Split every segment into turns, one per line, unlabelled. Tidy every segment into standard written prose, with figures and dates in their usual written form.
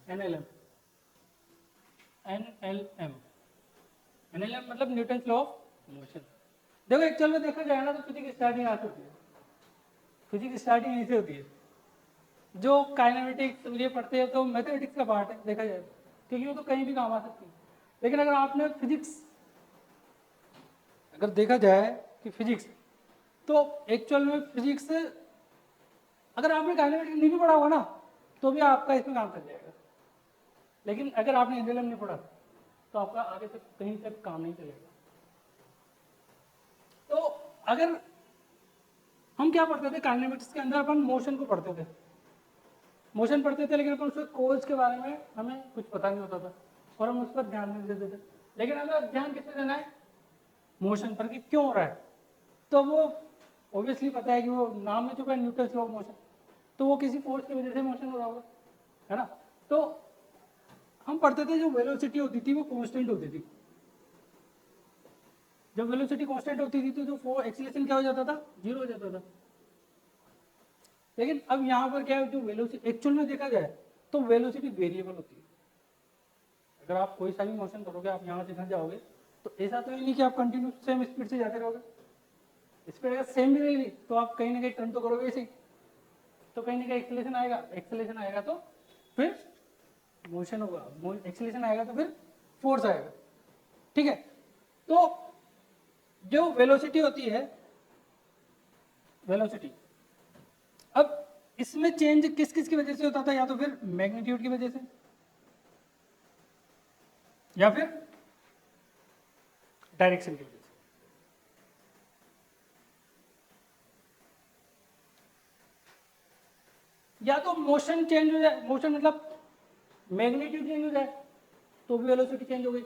NLM, NLM मतलब Newton law of motion. देखो actual में देखा जाए ना तो फिजिक्स स्टार्टिंग यहाँ से होती है, फिजिक्स स्टार्टिंग यहीं से होती है। जो काइनेमेटिक्स ये पढ़ते हैं तो मैथमेटिक्स का पार्ट है देखा जाए, क्योंकि वो तो कहीं भी काम आ सकती है। लेकिन अगर आपने फिजिक्स अगर देखा जाए कि फिजिक्स, तो एक्चुअल में फिजिक्स अगर आपने काइनेमेटिक्स नहीं भी पढ़ा होगा ना तो भी आपका इसमें काम चल जाएगा। लेकिन अगर आपने एनएलएम नहीं पढ़ा तो आपका आगे तक कहीं तक काम नहीं चलेगा। तो अगर हम क्या पढ़ते थे काइनेमेटिक्स के अंदर, अपन मोशन को पढ़ते थे, मोशन पढ़ते थे, लेकिन अपन उसके कोज के बारे में हमें कुछ पता नहीं होता था और हम उस पर ध्यान नहीं देते थे। लेकिन हमें ध्यान किस पे देना है, मोशन पर, कि क्यों हो रहा है। तो वो ऑब्वियसली पता है कि वो नाम में चुका है न्यूटन लॉ ऑफ मोशन, तो वो किसी फोर्स की वजह से मोशन हो रहा होगा, है ना। तो हम पढ़ते थे जो वेलोसिटी होती थी वो कांस्टेंट होती थी। जब वेलोसिटी कांस्टेंट होती थी तो जो एक्सीलरेशन क्या हो जाता था, जीरो हो जाता था। लेकिन अब यहाँ पर क्या है, जो वेलोसिटी एक्चुअल में देखा जाए तो वेलोसिटी वेरिएबल होती है। अगर आप कोई सा भी मोशन करोगे, आप यहाँ से इधर जाओगे, तो ऐसा तो ही नहीं कि आप कंटिन्यू सेम स्पीड से जाते रहोगे। स्पीड अगर सेम भी रहेगी तो आप कहीं ना कहीं टर्न तो करोगे इसी, तो कहीं ना कहीं एक्सीलरेशन आएगा, एक्सीलरेशन आएगा तो फिर मोशन होगा, एक्सीलरेशन आएगा तो फिर फोर्स आएगा, ठीक है। तो जो वेलोसिटी होती है, वेलोसिटी, अब इसमें चेंज किस किस की वजह से होता था, या तो फिर मैग्नीट्यूड की वजह से या फिर डायरेक्शन की वजह से। या तो मोशन चेंज हो जाए, मोशन मतलब मैग्नीट्यूड चेंज हो जाए तो भी वेलोसिटी चेंज हो गई,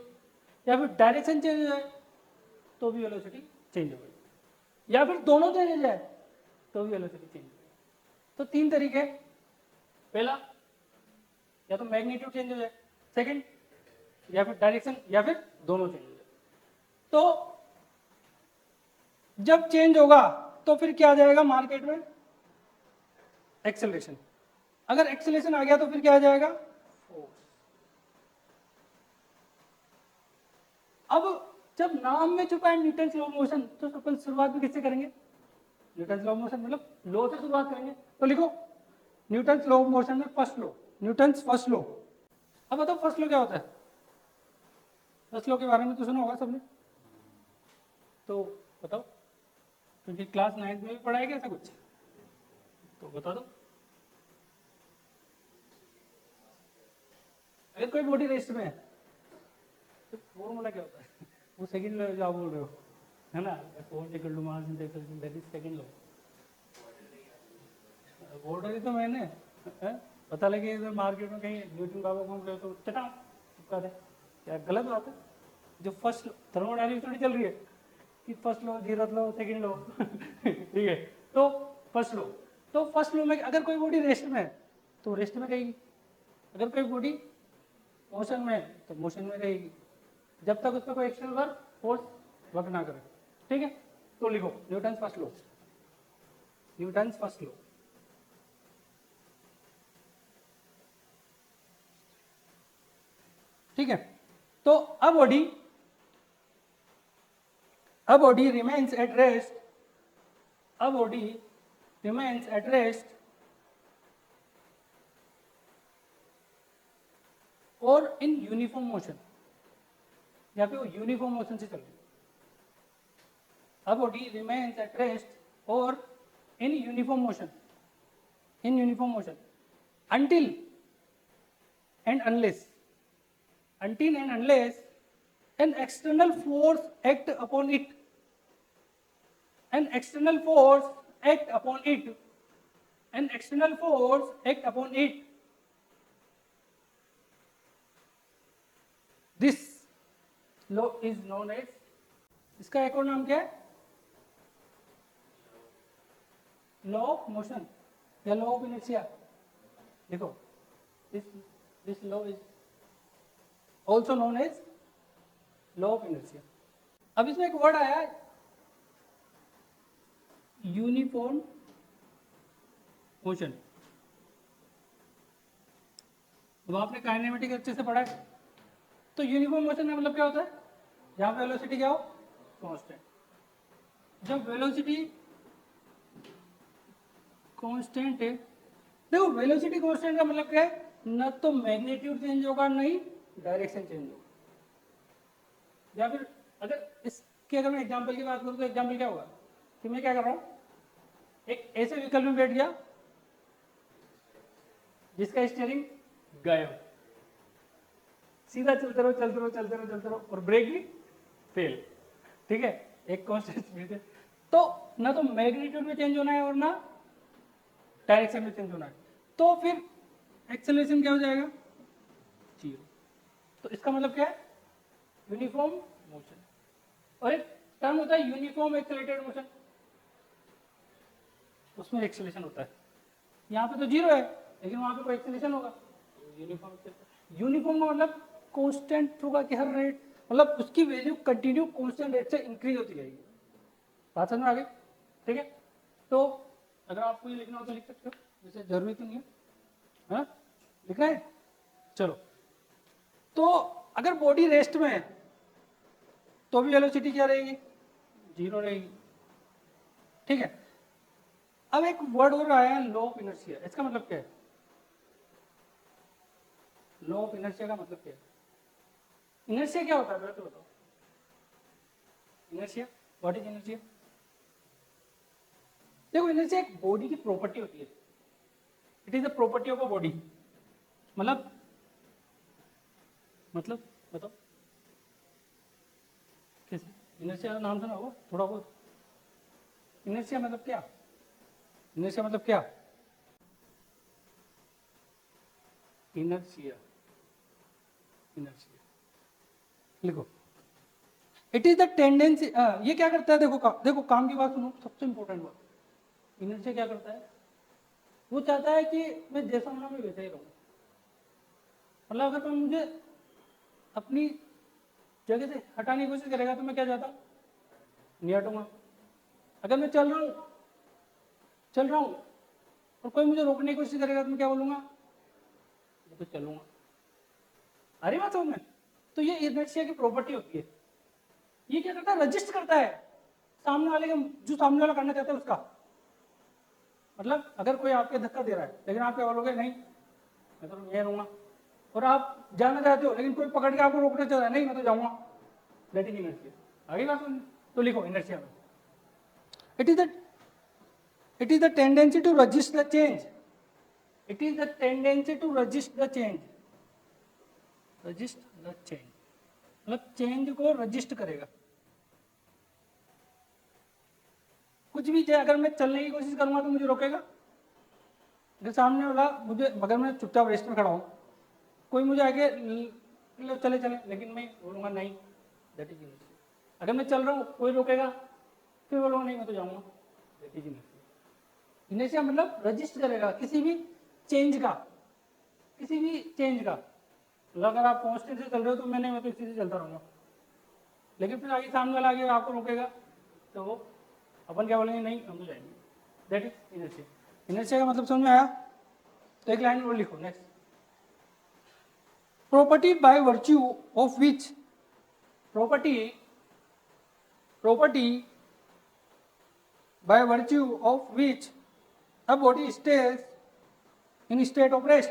या फिर डायरेक्शन चेंज हो जाए तो भी वेलोसिटी चेंज हो गई, या फिर दोनों चेंज हो जाए तो भी वेलोसिटी चेंज हो गई। तो तीन तरीके, पहला या तो मैग्नीट्यूड चेंज हो जाए, सेकंड या फिर डायरेक्शन, या फिर दोनों चेंज हो जाए। तो जब चेंज होगा तो फिर क्या आ जाएगा मार्केट में, एक्सेलरेशन। अगर एक्सेलरेशन आ गया तो फिर क्या आ जाएगा, फोर्स। अब जब नाम में छुपा है न्यूटन लॉ ऑफ मोशन, तो अपन शुरुआत भी किससे करेंगे, न्यूटन लॉ ऑफ मोशन मतलब लॉ से शुरुआत करेंगे। तो लिखो न्यूटन लॉ ऑफ मोशन में first law, Newton first law. अब बताओ फर्स्ट लॉ क्या होता है, फर्स्ट लॉ के बारे में तो सुना होगा सबने, तो बताओ, क्योंकि क्लास 9 में भी पढ़ाया गया ऐसा कुछ, तो बता दो। अगर कोई बॉडी रेस्ट में है तो फॉर्मूला क्या होता है, वो सेकंड लॉ जो आप बोल रहे हो, है ना, force equal to mass into acceleration, that is second law. बोल रही तो मैंने, पता लगे इधर मार्केट में कहीं न्यूटन बाबा घूम रहे हो तो चटा चिपका दे, क्या गलत बात है। जो फर्स्ट थर्मोडायनेमिक्स थोड़ी चल रही है कि फर्स्ट लो, जीरोथ लो, सेकंड लो ठीक है। तो फर्स्ट लो, तो फर्स्ट लो में अगर कोई बॉडी रेस्ट में है तो रेस्ट में रहेगी, अगर कोई बॉडी मोशन में है तो मोशन में रहेगी, जब तक उस पर कोई एक्सटर्नल वर्क फोर्स वर्क ना करे, ठीक है। तो लिखो न्यूटन फर्स्ट लो, न्यूटन फर्स्ट लो। ठीक है। तो a body remains at rest, a body remains at rest और इन यूनिफॉर्म मोशन, यहाँ पे वो यूनिफॉर्म मोशन से चल रही है। a body remains at rest or in uniform motion, in uniform motion until and unless, until and unless an external force act upon it, an external force act upon it, an external force act upon it. This law is known as, इसका एक और नाम क्या है, law of motion या law of inertia. देखो this law is also known as law of inertia. अब इसमें एक वर्ड आया यूनिफॉर्म मोशन। अब आपने काइनेमेटिक अच्छे से पढ़ा है। तो यूनिफॉर्म मोशन का मतलब क्या होता है, जहाँ पे वेलोसिटी क्या हो, कांस्टेंट। जब वेलोसिटी कांस्टेंट है, देखो वेलोसिटी कांस्टेंट का मतलब क्या है, न तो मैग्नीट्यूड चेंज होगा नहीं डायरेक्शन चेंज होगा। या फिर अगर इसके अगर मैं एग्जांपल की बात करूँ तो एग्जांपल क्या होगा कि मैं क्या कर रहा हूँ, एक ऐसे व्हीकल में बैठ गया जिसका स्टीयरिंग गायब, सीधा चलते रहो चलते रहो चलते रहो चलते रहो और ब्रेक भी फेल, ठीक है, एक कांस्टेंट स्पीड है। तो ना तो मैग्नीट्यूड में चेंज होना है और ना डायरेक्शन में चेंज होना है, तो फिर एक्सेलरेशन क्या हो जाएगा, जीरो। तो इसका मतलब क्या है, यूनिफॉर्म मोशन। और एक टर्म होता है यूनिफॉर्म एक्सेलरेटेड मोशन, उसमें एक्सेलरेशन होता है। यहाँ पे तो जीरो है लेकिन वहां पे कोई एक्सेलरेशन होगा, यूनिफॉर्म। यूनिफॉर्म का मतलब कांस्टेंट होगा कि हर रेट, मतलब उसकी वैल्यू कंटिन्यू कांस्टेंट रेट से इंक्रीज होती जाएगी। बात समझ में आ गई, ठीक है। तो अगर आपको ये लिखना हो तो लिख सकते हो, वैसे जरूरी तो नहीं है, हाँ लिखना है। चलो, तो अगर बॉडी रेस्ट में है तो भी वेलोसिटी क्या रहेगी, जीरो रहेगी, ठीक है। अब एक वर्ड और आया है लॉ ऑफ इनर्शिया, इसका मतलब क्या है, लॉ ऑफ इनर्शिया का मतलब क्या है, इनर्शिया क्या होता है पहले तो बताओ, इनर्शिया, व्हाट इज इनर्शिया। देखो इनर्शिया एक बॉडी की प्रॉपर्टी होती है, it is the property of a body. मतलब बताओ कैसे, इनर्शिया का नाम सुना होगा थोड़ा बहुत, इनर्शिया मतलब क्या, इनर्शिया मतलब क्या, इनर्शिया, इनर्शिया लिखो, इट इज द टेंडेंसी। ये क्या करता है, देखो काम की बात सुनो, सबसे इंपॉर्टेंट बात, इनर्शिया क्या करता है, वो चाहता है कि मैं जैसा हूं ना मैं वैसा ही रहूं। मतलब अगर तुम मुझे अपनी जगह से हटाने की कोशिश करेगा तो मैं क्या चाहता हूँ, नहीं हटूंगा। अगर मैं चल रहा हूँ और कोई मुझे रोकने की कोशिश करेगा तो मैं क्या बोलूंगा, मैं तो चलूंगा। अरे बात समझ में, तो ये इनर्शिया की प्रॉपर्टी होती है। ये क्या करता है, रजिस्ट करता है सामने वाले के, जो सामने वाला करना चाहता है उसका। मतलब अगर कोई आपके धक्का दे रहा है लेकिन आप क्या बोलोगे, नहीं मैं तो यहीं रहूंगा। और आप जाना चाहते हो लेकिन कोई पकड़ के आपको रोकना चाह रहा है, नहीं मैं तो जाऊंगा। That is inertia. आगे बात सुन, तो लिखो इनर्शिया में, it is the it is the tendency to resist the change, it is the tendency to resist the change, resist the change मतलब चेंज को रजिस्ट करेगा। कुछ भी चाहे, अगर मैं चलने की कोशिश करूंगा तो मुझे रोकेगा, अगर सामने वाला मुझे, अगर मैं चुपचाप रेस्ट में खड़ा हूँ, कोई मुझे आगे चले चले लेकिन मैं बोलूंगा नहीं, दैट इज इनर्शिया। अगर मैं चल रहा हूँ कोई रोकेगा, फिर बोलूंगा नहीं मैं तो जाऊंगा, दैट इज इनर्शिया। इनर्शिया मतलब रजिस्ट करेगा किसी भी चेंज का, किसी भी चेंज का। अगर आप कांस्टेंट से चल रहे हो तो मैं तो इसी से चलता रहूंगा, लेकिन फिर आगे सामने वाला आगे आपको रोकेगा तो अपन क्या बोलेंगे, नहीं हम तो जाएंगे। That is inertia. इनर्शिया का मतलब समझ में आया, तो एक लाइन और लिखो next, property by virtue of which, property by virtue of which a body stays in state of rest,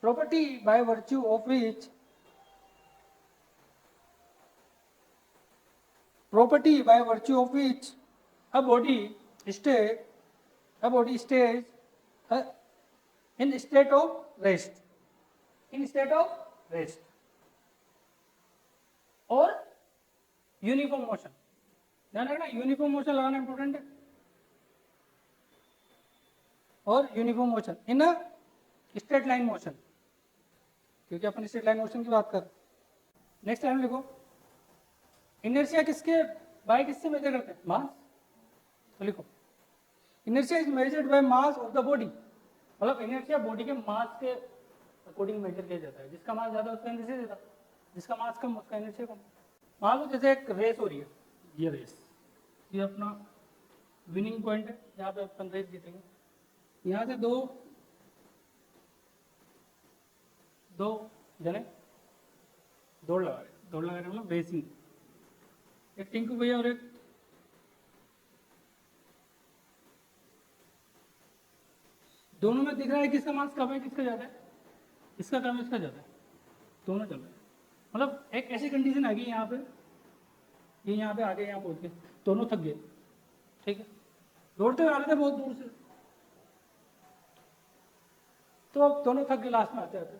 property by virtue of which a body stays in state of rest, और uniform motion. ध्यान रखना, uniform motion लगाना important है, और uniform motion in a straight line motion, क्योंकि अपन straight line motion की बात कर। नेक्स्ट लाइन लिखो, इनर्शिया किससे मेजर करते हैं, मास। तो लिखो, inertia is measured by mass of the body, मतलब इनर्शिया बॉडी के मास के अकॉर्डिंग मेजर किया जाता है। जिसका मास ज्यादा उसका इनर्शिया ज्यादा, जिसका मास कम उसका इनर्शिया कम। मान लो जैसे एक रेस हो रही है, ये रेस, ये अपना विनिंग पॉइंट है, यहाँ पे अपन रेस जीतेंगे। यहाँ से दो दो जने दौड़ लगा रहे मतलब रेसिंग, एक टिंकू भैया और एक दोनों में दिख रहा है किसका मास कम है किसका ज़्यादा है, इसका कम है इसका ज़्यादा है, दोनों चल रहे हैं। मतलब एक ऐसी कंडीशन आ गई यहाँ पे, ये यहाँ पे आगे यहाँ पहुँच गए, दोनों थक गए, ठीक है, दौड़ते हुए आ रहे थे बहुत दूर से, तो अब दोनों थक गए लास्ट में आते आते,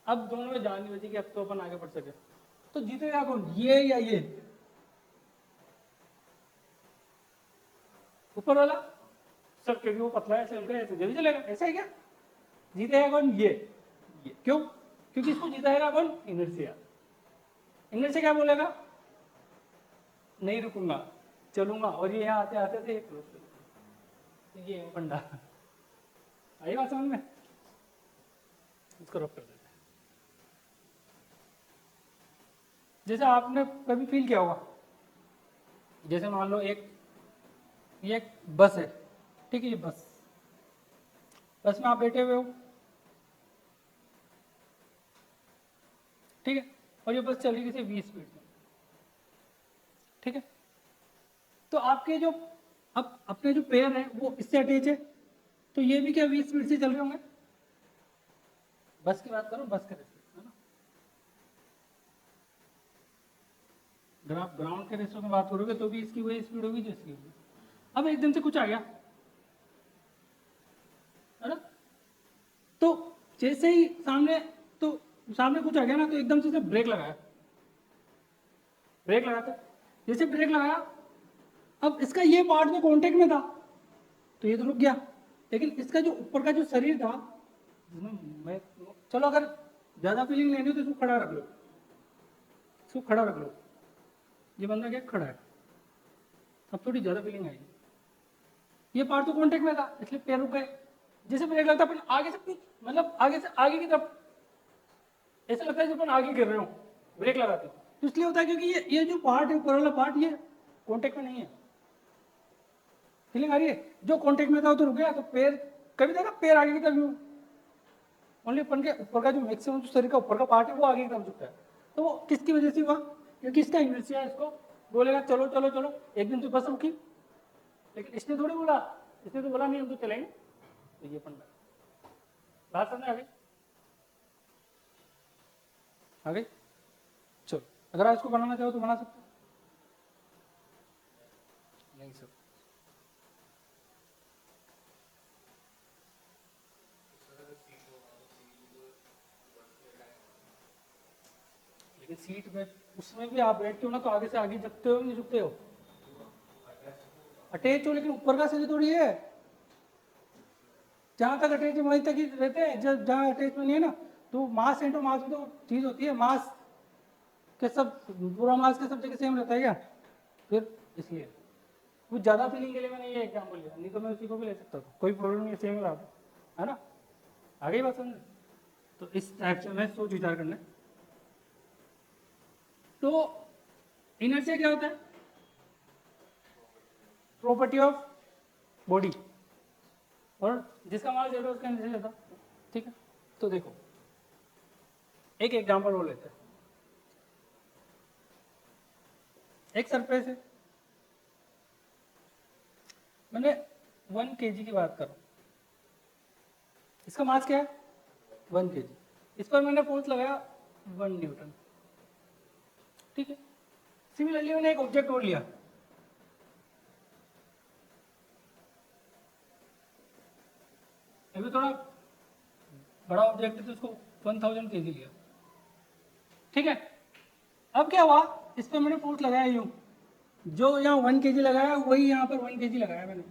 अब दोनों में जान नहीं बची कि अब तो अपन आगे बढ़ सके, तो जीतेगा कौन, ये या ये, ऊपर वाला सब, क्योंकि वो पतला है चल गया तुझे भी चलेगा, ऐसा है क्या, जीतेगा कौन, ये क्यों, क्योंकि इसको जीताएगा कौन, इनर्शिया, इनर्शिया क्या बोलेगा, नहीं रुकूंगा चलूंगा, और ये यहाँ आते आते थे ये पंडा, आई बात समझ में, इसको रख कर देते हैं। जैसे आपने कभी फील किया होगा, जैसे मान लो ये एक बस है, ठीक है, ये बस में आप बैठे हुए हो, ठीक है, और ये बस चल रही किसी 20 स्पीड में, ठीक है, तो आपके जो अब अपने जो पैर है वो इससे अटैच है, तो ये भी क्या 20 स्पीड से चल रहे होंगे, बस की बात करो, बस के रेस है ना, अगर आप ग्राउंड के रेसों की बात करोगे तो भी इसकी वही स्पीड होगी जो इसकी होगी। अब एकदम से कुछ आ गया है ना, तो जैसे ही सामने कुछ आ गया ना, तो एकदम से ब्रेक लगाया, ब्रेक लगाते, जैसे ब्रेक लगाया, अब इसका ये पार्ट जो कांटेक्ट में था तो ये तो रुक गया, लेकिन इसका जो ऊपर का जो शरीर था, मैं चलो अगर ज्यादा फीलिंग लेनी हो तो इसको खड़ा रख लो, इसको खड़ा रख लो, ये बंदा क्या खड़ा है, अब थोड़ी ज्यादा फीलिंग आएगी, ये पार्ट तो कांटेक्ट में था इसलिए पैर रुक गए, जैसे ब्रेक लगता अपन आगे से मतलब आगे से आगे की तरफ, ऐसा लगता है जब अपन आगे गिर रहे हो ब्रेक लगाते, तो इसलिए होता है क्योंकि ये जो पार्ट है ऊपर वाला पार्ट ये कांटेक्ट में नहीं है, फीलिंग आ रही है, जो कांटेक्ट में था वो तो रुक गया, तो पैर कभी देखा पैर आगे की तरफ, ओनली अपन के ऊपर का जो मैक्सिमम जो शरीर का ऊपर का पार्ट है वो आगे की तरफ झुकता है, तो वो किसकी वजह से हुआ, क्योंकि इसका इनर्शिया इसको बोलेगा चलो चलो चलो, एक दिन तो बस रुकी, लेकिन इसने थोड़ी बोला, इसने तो बोला नहीं हम तो चलेंगे, तो ये अपन बात समझ आ गई, आ गई, चलो अगर आप इसको बनाना चाहो तो बना सकते हो, नहीं सर लेकिन सीट में उसमें भी आप बैठते हो ना, तो आगे से आगे झुकते हो नहीं झुकते हो, अटैच हो, लेकिन ऊपर का शरीर थोड़ी है, जहां तक अटैच है वहीं तक ही रहते हैं, जब जहाँ अटैचमेंट नहीं है ना, तो मास सेंटर मास में तो चीज होती है, मास के सब पूरा मास के सब जगह सेम रहता है क्या, फिर इसलिए कुछ ज्यादा फीलिंग के लिए मैंने ये एग्जाम्पल लिया, नहीं तो मैं उसी को भी ले सकता था, कोई प्रॉब्लम नहीं, सेम रहा है ना, आगे बात समझ, तो इस टाइप से मैं सोच विचार करना, तो इनर्शिया क्या होता है, प्रॉपर्टी ऑफ बॉडी, और जिसका मास ज्यादा उसका इनर्शिया ज्यादा, ठीक है, तो देखो एक एग्जांपल और लेते हैं, एक सरफेस है, मैंने 1 kg की बात करूं, इसका मास क्या है 1 kg, इस पर मैंने फोर्स लगाया 1 न्यूटन, ठीक है, सिमिलरली मैंने एक ऑब्जेक्ट और लिया, अभी थोड़ा बड़ा ऑब्जेक्ट है तो उसको 1000 kg लिया, ठीक है, अब क्या हुआ, इस पर मैंने फोर्स लगाया यूं, जो यहाँ 1 kg लगाया वही यहाँ पर 1 kg लगाया मैंने,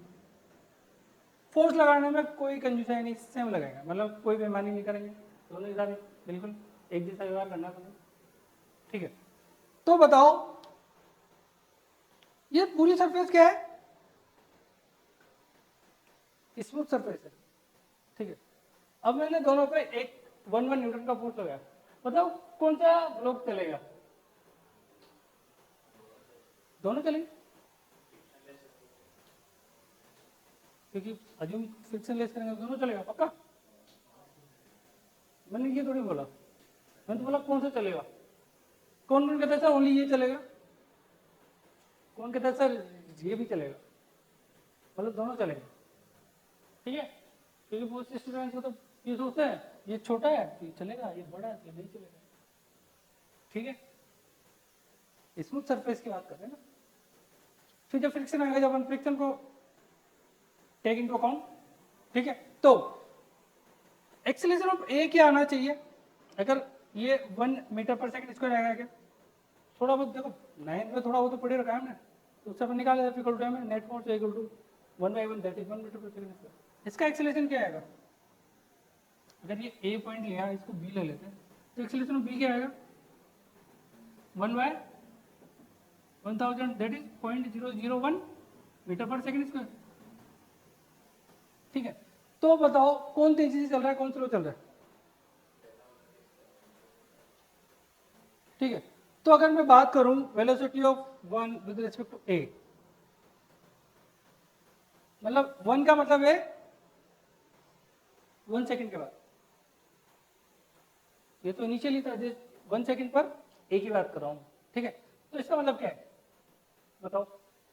फोर्स लगाने में कोई कंजूसाई नहीं, सेम लगाएगा, मतलब कोई बेईमानी नहीं करेंगे, दोनों हिसाब बिल्कुल एक जैसा व्यवहार करना तुम्हें, ठीक है, तो बताओ ये पूरी सरफेस क्या है, स्मूथ सरफेस है, ठीक है, अब मैंने दोनों पे एक 1 न्यूटन का फोर्स लगाया, बताओ कौन सा ब्लॉक चलेगा, दोनों चलेंगे, क्योंकि अज्यूम फ्रिक्शन लेस करेंगे दोनों चलेगा पक्का, मैंने ये थोड़ी बोला, मैंने तो बोला कौन सा चलेगा। कौन कौन कहता है सर ओनली ये चलेगा, कौन कहता है सर ये भी चलेगा, मतलब दोनों चलेंगे, ठीक है। क्योंकि बहुत से स्टूडेंट्स को तो ये सोचते हैं ये छोटा है तो ये चलेगा, ये बड़ा है तो ये नहीं चलेगा, ठीक है। स्मूथ सरफेस की बात कर रहे हैं ना। फिर जब फ्रिक्शन आएगा, जब हम फ्रिक्शन को टेक इनटू अकाउंट, ठीक है, तो एक्सेलरेशन ऑफ ए क्या आना चाहिए, अगर ये 1 मीटर पर सेकंड स्क्वायर आएगा क्या, थोड़ा बहुत देखो 9 में थोड़ा बहुत तो पढ़े रखा है हमने, तो उससे अपन निकाल देते इक्वल टू टाइम है net force equal to 1/1 that is 1 metre पर सेकंड स्क्वायर। इसका एक्सेलरेशन क्या आएगा, अगर ये ए पॉइंट लिया इसको बी ले लेते हैं तो एक्सेलरेशन ऑफ बी क्या आएगा 1/1000 दैट इज 0.001 मीटर पर सेकंड स्क्वायर, ठीक है। तो बताओ कौन तेजी से चल रहा है कौन स्लो चल रहा है, ठीक है। तो अगर मैं बात करूं velocity of 1 with respect to A, मतलब 1 का मतलब है 1 सेकंड के बाद, ये तो इनिशियली था 1 सेकंड पर ए की बात कर रहा हूं, ठीक है। तो इसका मतलब क्या है बताओ,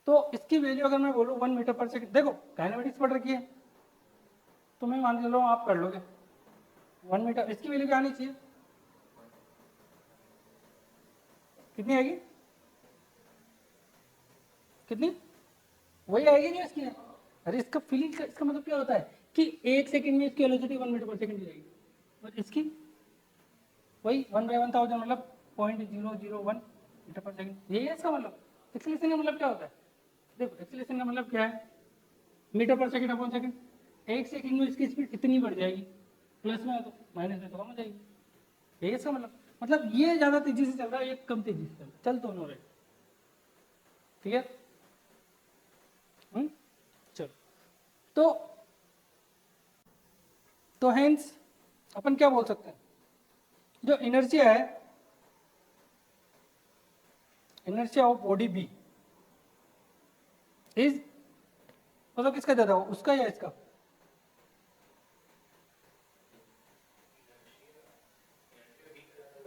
तो इसकी वैल्यू अगर मैं बोलूं 1 मीटर पर सेकंड, देखो काइनेमेटिक्स पढ़ रखी है तो मैं मान लो आप कर लोगे 1 मीटर, इसकी वैल्यू क्या आनी चाहिए, कितनी आएगी, कितनी वही आएगी जो इसकी है। अरे इसका फीलिंग का इसका मतलब क्या होता है कि 1 सेकंड में इसकी वेलोसिटी 1 मीटर पर सेकंड जाएगी और इसकी वही 1/1000 मतलब 0.001 मीटर पर सेकंड, यही है इसका मतलब। एक्सेलरेशन का मतलब क्या होता है, देखो एक्सेलरेशन का मतलब क्या है मीटर पर सेकंड अपॉन सेकंड, 1 सेकंड में इसकी स्पीड इतनी बढ़ जाएगी, प्लस में तो माइनस में तो कम हो जाएगी, यही इसका मतलब ये ज्यादा तेजी से चल रहा है ये कम तेजी से चल दोनों रहे, ठीक है। चलो तो हेंस अपन क्या बोल सकते हैं, जो इनर्शिया है, inertia of body B is मतलब किसका ज्यादा हो, उसका या इसका,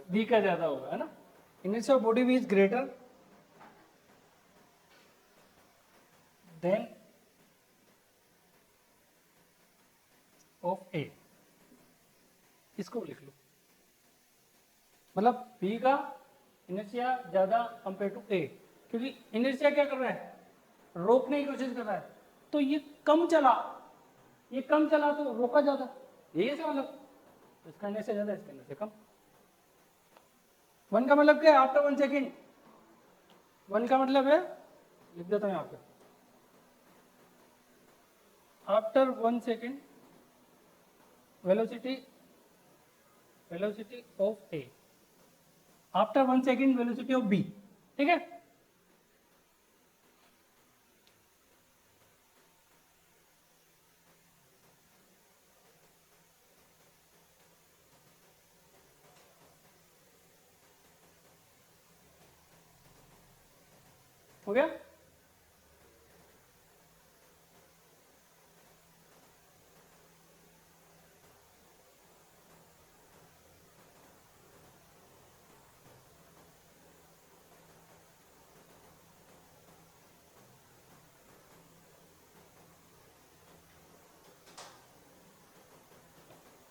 बी का ज्यादा होगा है ना। Inertia of body B is greater than of A, इसको लिख लो, मतलब बी का इनर्शिया ज्यादा कंपेयर टू ए, क्योंकि इनर्शिया क्या कर रहा है रोकने की कोशिश कर रहा है, तो ये कम चला तो रोका ज्यादा, यही है मतलब, तो इसका इनर्शिया ज्यादा इसका इनर्शिया कम। 1 का मतलब क्या है आफ्टर 1 सेकेंड, 1 का मतलब है लिख देता हूं यहाँ पे after 1 second velocity of A, after 1 second velocity of B, ठीक है। हो गया,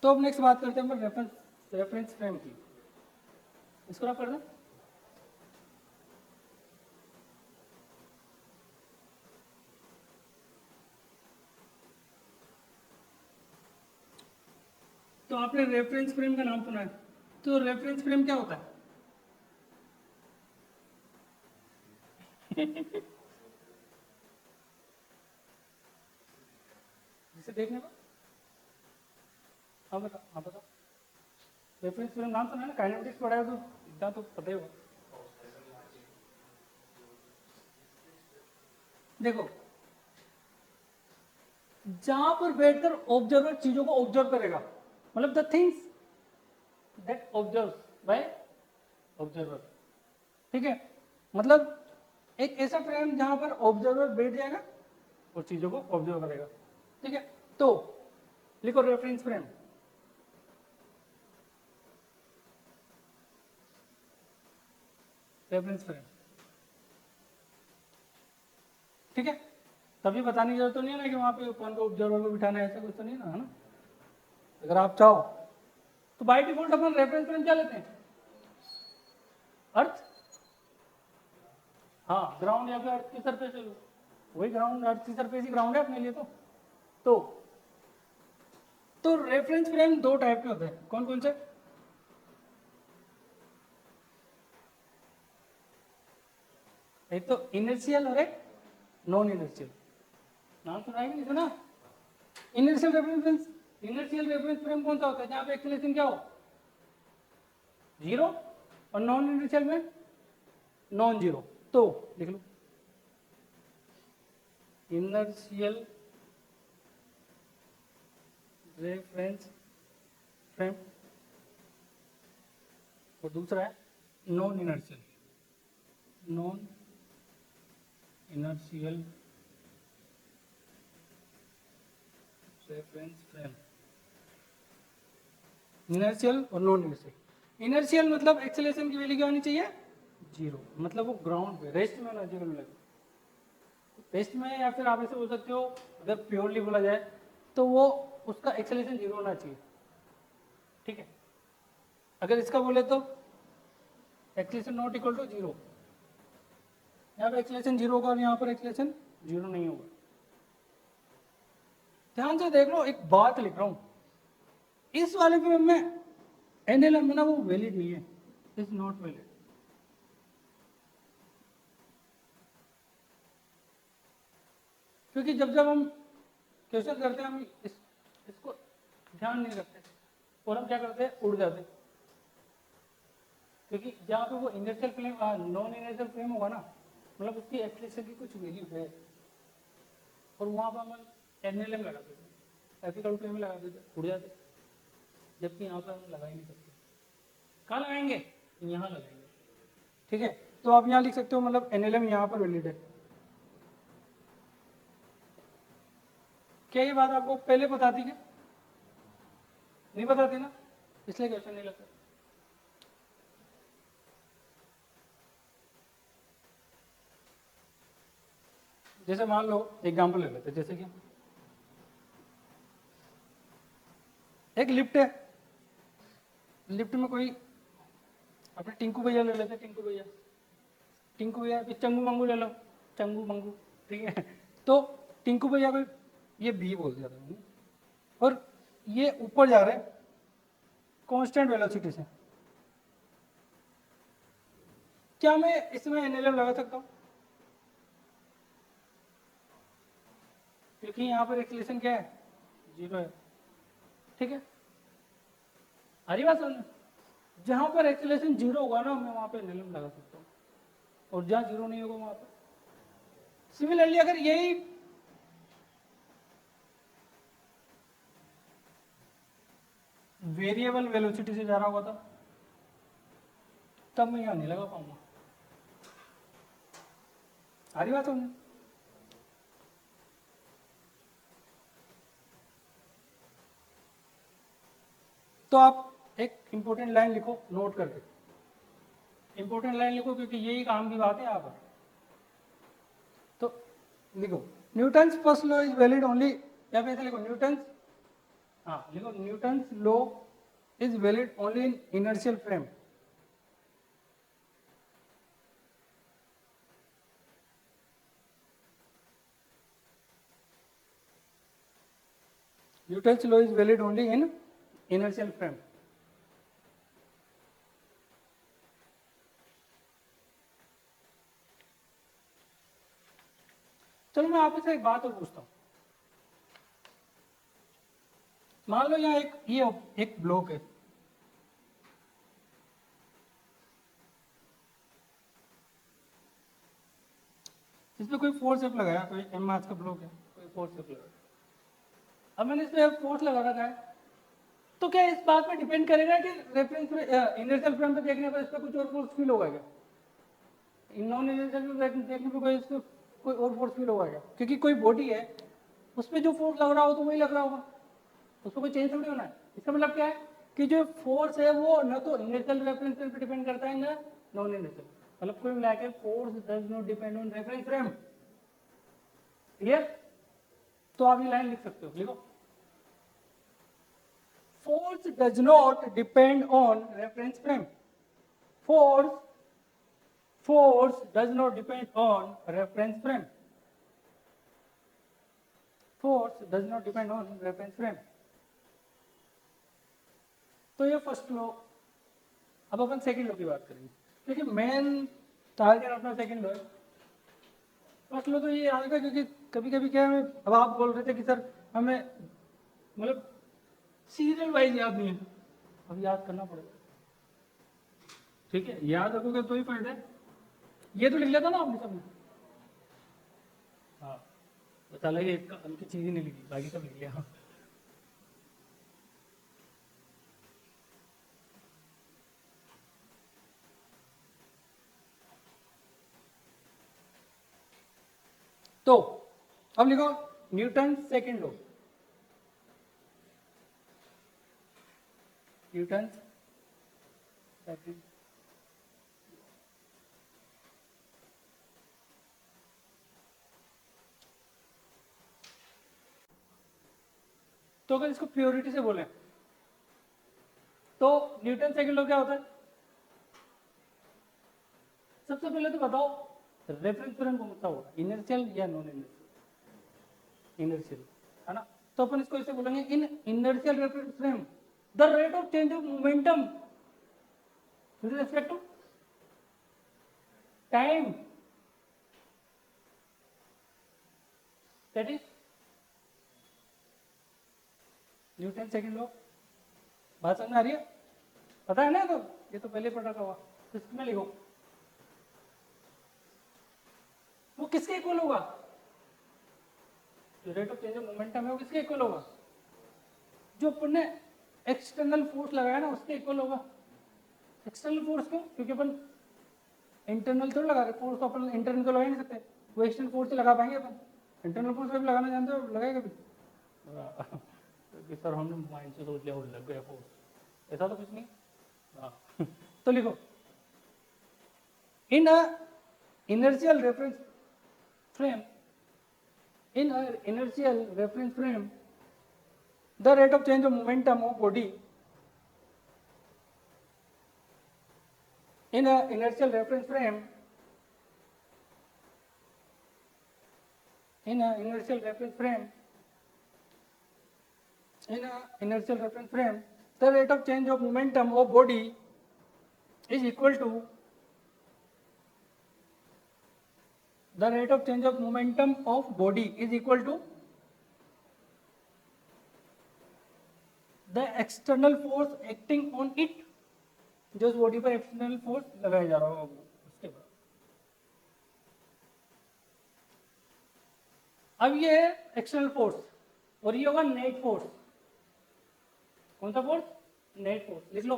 तो अब नेक्स्ट बात करते हैं रेफरेंस फ्रेम की, इसको आप कर दें। तो आपने रेफरेंस फ्रेम का नाम सुना है, तो रेफरेंस फ्रेम क्या होता है जिसे देखने को, हाँ बताओ रेफरेंस फ्रेम नाम सुना है ना, काइनेमेटिक्स पढ़ा है तो इतना तो पता ही होगा। देखो जहां पर बैठकर ऑब्जर्वर चीजों को ऑब्जर्व करेगा, मतलब the things that observe by observer, ठीक है। मतलब एक ऐसा फ्रेम जहां पर ऑब्जर्वर बैठ जाएगा और चीजों को ऑब्जर्व करेगा, ठीक है। तो लिखो रेफरेंस फ्रेम, रेफरेंस फ्रेम, ठीक है। तभी बताने की जरूरत तो नहीं है ना कि वहाँ पे कौन को ऑब्जर्वर को बिठाना है, ऐसा कुछ तो नहीं है ना। अगर आप चाहो तो by default upon reference frame क्या लेते हैं, अर्थ, हाँ ग्राउंड या फिर अर्थ की सरफेस ले लो, वही ग्राउंड, अर्थ की सरफेस ही ग्राउंड है अपने लिए। तो रेफरेंस फ्रेम दो टाइप के होते हैं, कौन कौन से, एक तो इनर्शियल और एक नॉन इनर्शियल। नाम सुना है कि नहीं सुना? Inertial reference, inertial reference frame कौन सा होता है जहां पे एक्सीलरेशन क्या हो, जीरो, और नॉन इनर्शियल में नॉन जीरो। तो लिख लो इनर्शियल रेफरेंस फ्रेम, और दूसरा है non inertial, non inertial reference frame. Inertial और नॉन इनर्शियल। इनर्शियल मतलब एक्सेलरेशन की वैल्यू क्या होनी चाहिए, जीरो, मतलब वो ग्राउंड पे रेस्ट में ना, जीरो मिलेगा रेस्ट में, या फिर आप ऐसे बोल सकते हो अगर प्योरली बोला जाए तो वो उसका एक्सेलरेशन जीरो होना चाहिए, ठीक है। अगर इसका बोले तो acceleration not equal to zero, यहाँ पे एक्सेलरेशन जीरो होगा और यहाँ पर एक्सेलरेशन जीरो नहीं होगा। ध्यान से देख लो, एक बात लिख रहा हूं, इस वाले फ्रेम में एनएलएम है ना वो वैलिड नहीं है, इज नॉट वैलिड। क्योंकि जब जब हम क्वेश्चन करते हैं हम इसको ध्यान नहीं रखते और हम क्या करते हैं, उड़ जाते हैं। क्योंकि जहाँ पे वो inertial frame, non inertial frame होगा ना, मतलब उसकी एक्सेलरेशन की कुछ वैल्यू है, और वहाँ पर हम एनएलएम लगा देते हैं, एथिकल फ्रेम लगा देते हैं, उड़ जाते, जबकि यहाँ पर हम लगा ही नहीं सकते। कहाँ लगाएंगे, यहाँ लगाएंगे, ठीक है। तो आप यहाँ लिख सकते हो, मतलब एनएलएम यहाँ पर वैलिड है। क्या ये बात आपको पहले पता थी क्या, नहीं पता थी ना, इसलिए क्वेश्चन नहीं लगता। जैसे मान लो एग्जांपल ले लेते, जैसे कि एक लिफ्ट है, लिफ्ट में कोई अपने टिंकू भैया ले लेते, टिंकू भैया, टिंकू भैया, चंगू मंगू ले लो, चंगू मंगू, ठीक है। तो टिंकू भैया को ये बी बोल दिया था, और ये ऊपर जा रहे हैं कांस्टेंट वेलोसिटी से, क्या मैं इसमें एनएलएम लगा सकता हूँ, क्योंकि यहाँ पर एक्सेलरेशन क्या है, जीरो है, ठीक है। हरी बात समझ, जहां पर एक्सेलरेशन जीरो होगा ना मैं वहां पे एनएलएम लगा सकता हूँ, और जहां जीरो नहीं होगा वहां पर। सिमिलरली अगर यही वेरिएबल वेलोसिटी से जा रहा होगा तब मैं यहां नहीं लगा पाऊंगा। हरी बात समझ, तो आप एक इंपॉर्टेंट लाइन लिखो नोट करके, इंपॉर्टेंट लाइन लिखो क्योंकि यही काम की बात है यहाँ पर। तो लिखो Newton's first law is valid only, या फिर ऐसे लिखो न्यूटन्स, हाँ लिखो Newton's law is valid only in inertial frame. Newton's law is valid only in inertial frame. चलो मैं आपसे एक बात और पूछता हूँ, मान लो यहाँ एक ब्लॉक है, इसमें कोई फोर्स एफ लगाया, कोई एम मास का ब्लॉक है, कोई फोर्स एफ लगाया, अब मैंने इस पे फोर्स लगा रखा है, तो क्या इस बात पे डिपेंड करेगा कि रेफरेंस इनर्शियल फ्रेम पे देखने पर इस पर कुछ और फोर्स फील होगा क्या, नॉन इनर्शियल देखने पर कोई इसको कोई और फोर्स फील होगा क्या, क्योंकि कोई बॉडी है उस पर जो फोर्स लग रहा हो तो वही लग रहा होगा, उसको कोई चेंज थोड़ी होना है। इसका मतलब क्या है कि जो फोर्स है वो न तो इनर्शियल रेफरेंस फ्रेम पे डिपेंड करता है ना नॉन इनर्शियल, मतलब कोई मिला के force does not depend on reference frame. Clear? तो आप ये लाइन लिख सकते हो, लिखो force does not depend on reference frame. Force does not depend on reference frame. Force does not depend on reference frame. तो ये फर्स्ट लॉ। अब अपन सेकंड लॉ की बात करेंगे, क्योंकि मेन टारगेट अपना सेकंड लॉ है। फर्स्ट लॉ तो ये याद रखा, क्योंकि कभी कभी क्या है, अब आप बोल रहे थे कि सर हमें मतलब सीरियल वाइज याद नहीं है, अब याद करना पड़ेगा। ठीक है, याद रखोगे तो ही फायदा है। ये तो लिख लिया था ना आपने सबने? हाँ, बता लगे एक हल्की चीज ही नहीं लिखी, बाकी सब लिख लिया। तो अब लिखो Newton second law. Newton second. तो अगर इसको प्योरिटी से बोले तो न्यूटन सेकंड लॉ क्या होता है? सबसे पहले तो बताओ रेफरेंस फ्रेम कौन सा होगा, इनर्शियल या नॉन इनर्शियल? इनर्शियल है ना। तो अपन इसको ऐसे बोलेंगे, in inertial reference frame the rate of change of momentum with respect to time, that is Newton second law. बात समझ में आ रही है? पता है ना? तो ये तो पहले पढ़ा था, तो इसमें लिखो वो किसके इक्वल होगा? जो rate of change of momentum है वो किसके इक्वल होगा? जो अपन ने एक्सटर्नल फोर्स लगाया ना उसके इक्वल होगा। एक्सटर्नल फोर्स क्यों? क्योंकि अपन इंटरनल थोड़ा लगा रहे, फोर्स तो अपन इंटरनल तो लगा नहीं सकते, वो एक्सटर्नल फोर्स से लगा पाएंगे अपन? इंटरनल फोर्स कभी लगाना जानते हो? लगाएगा कभी? क्योंकि सर हमने माइंड से सोच लिया और लग गया फोर्स, ऐसा तो कुछ नहीं। हाँ तो लिखो इन अ inertial reference frame, in a inertial reference frame the rate of change of momentum of body in a inertial reference frame, in a inertial reference frame, in a inertial reference frame the rate of change of momentum of body is equal to the rate of change of momentum of body is equal to the external force acting on it, जो उस body पर external force लगाया जा रहा होगा उसके बाद। अब ये है एक्सटर्नल फोर्स और ये होगा नेट फोर्स। कौन सा फोर्स? Net force. लिख लो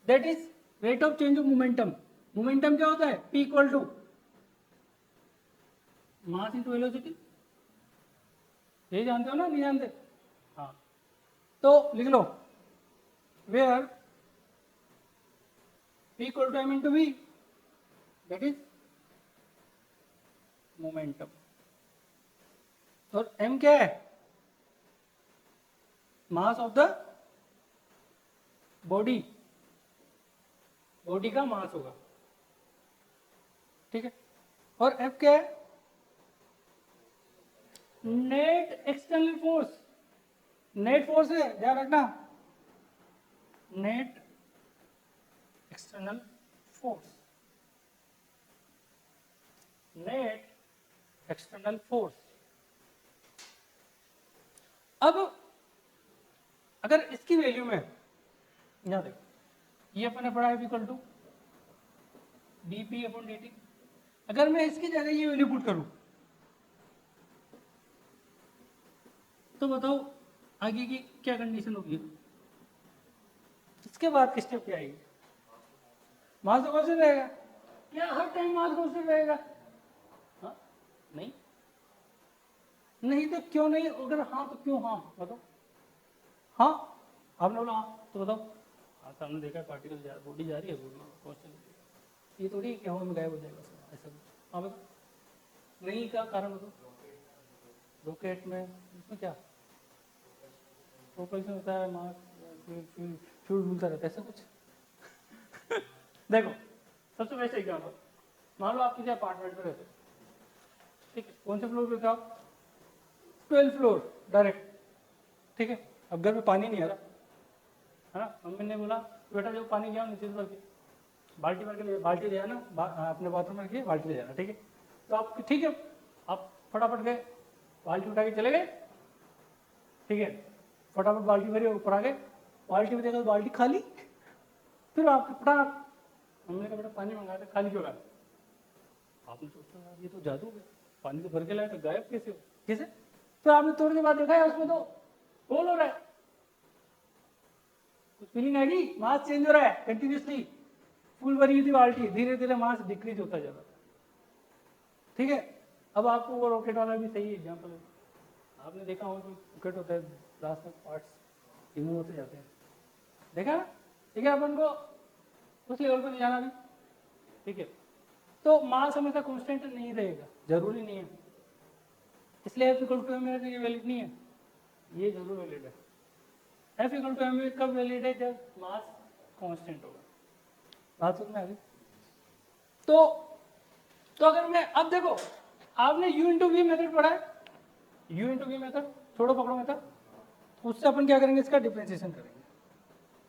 that is rate of change of momentum. Momentum क्या होता है? P equal to mass into velocity. ये जानते हो ना? नहीं जानते? हाँ, तो लिख लो where P equal to m into v, that is momentum. और m क्या है? Mass of the body, body का मास होगा। ठीक है, और F क्या है? Net external force. Net force है, ध्यान रखना, net external force, net external force. अब अगर इसकी वैल्यू में यहां देखो, ये अपन ने पढ़ा है इक्वल टू dp/dt। अगर मैं इसकी जगह ये वैल्यू पुट करूं तो बताओ आगे की क्या कंडीशन होगी? इसके बाद किस स्टेप क्या आएगी? मास तो कॉन्स्टेंट रहेगा क्या? हर टाइम मास कॉन्स्टेंट रहेगा? हाँ, नहीं, नहीं तो क्यों नहीं? अगर हाँ तो क्यों हाँ? बताओ। हाँ, आपने बोला हाँ तो बताओ। हाँ, सामने देखा पार्टिकल बॉडी जा रही है, बॉडी कॉन्स्टेंट। ये थोड़ी कि हवा में गायब हो जाएगा उसका, ऐसा कुछ। हाँ बताओ, नहीं का कारण बताओ। रॉकेट में उसमें क्या प्रोपल्शन होता है, मास फ्यूल घूमता रहता है, ऐसा कुछ। देखो सबसे बेस्ट एग्जाम्पल, मान लो आप किसी अपार्टमेंट में रहते हो, ठीक है, कौन से फ्लोर पे थे आप? 12th फ्लोर डायरेक्ट, ठीक है। अब घर में पानी नहीं आ रहा है ना, मम्मी ने बोला बेटा जो पानी गया नीचे से भर के बाल्टी भर के, बाल्टी ले आना, अपने बाथरूम में रखिए, बाल्टी ले जाना, ठीक है। तो आप ठीक है, आप फटाफट गए, बाल्टी उठा के चले गए, ठीक है, फटाफट बाल्टी भरी ऊपर आ गए, बाल्टी में देखा तो बाल्टी खाली। फिर आपके फटाफट मम्मी ने कहा बेटा पानी मंगाया था, खाली क्यों लाया? आपने सोचा यार ये तो जादू है, पानी तो भर के लाया तो गायब कैसे हो, कैसे? फिर आपने थोड़ी देर बाद देखा है उसमें तो होल हो रहा है, कुछ फीलिंग आएगी, मास चेंज हो रहा है कंटिन्यूसली, फुल भरी थी बाल्टी, धीरे धीरे मास डिक्रीज होता जा रहा है, ठीक है। अब आपको वो रॉकेट वाला भी सही एग्जाम्पल है, आपने देखा होगा कि रॉकेट होता है, लास्ट में पार्ट्स रिमूव होते जाते हैं, देखा ना, ठीक है। अपन को उस लेवल पर ले जाना भी, ठीक है। तो मास हमेशा कांस्टेंट नहीं रहेगा, जरूरी नहीं है, इसलिए एफ इक्वल टू एम ये वैलिड नहीं है, ये जरूर वैलिड है। एफ इक्वल टू एम कब वैलिड है? जब मास कांस्टेंट होगा। बात समझ में आ गई? तो अगर मैं अब देखो, आपने यू इंटू वी मेथड पढ़ा है, यू इंटू वी मेथड, छोड़ो पकड़ो मेथड, उससे अपन क्या करेंगे, इसका डिफरेंशिएशन करेंगे।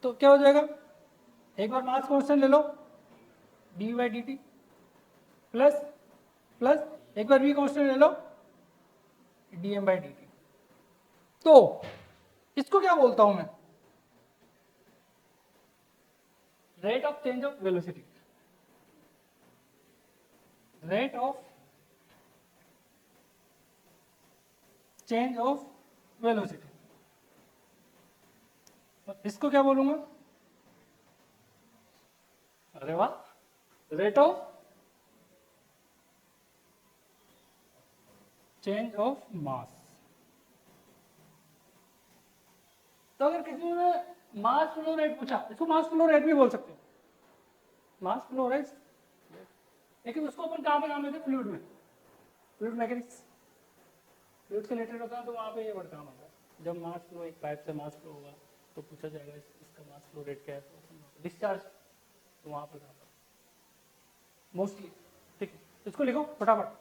तो क्या हो जाएगा, एक बार मास कांस्टेंट ले लो D by D T, plus plus एक बार वी कांस्टेंट ले लो D M by D T. तो इसको क्या बोलता हूं मैं, rate of change of velocity, rate of change of velocity, इसको क्या बोलूंगा, अरे वाह, rate of change of mass. तो अगर किसी ने मास फ्लो रेट पूछा, इसको मास फ्लो रेट भी बोल सकते हैं, मास फ्लो रेट, लेकिन उसको अपन कहां पे काम लेते हैं, फ्लूइड में, फ्लूइड मैकेनिक्स, फ्लूइड से रिलेटेड होता है, तो वहां पे ये वर्ड काम होता है। जब मास फ्लो, एक पाइप से मास फ्लो होगा तो पूछा जाएगा इसका मास फ्लो रेट क्या है, तो डिस्चार्ज, तो वहां पर मोस्टली, ठीक है। इसको लिखो फटाफट,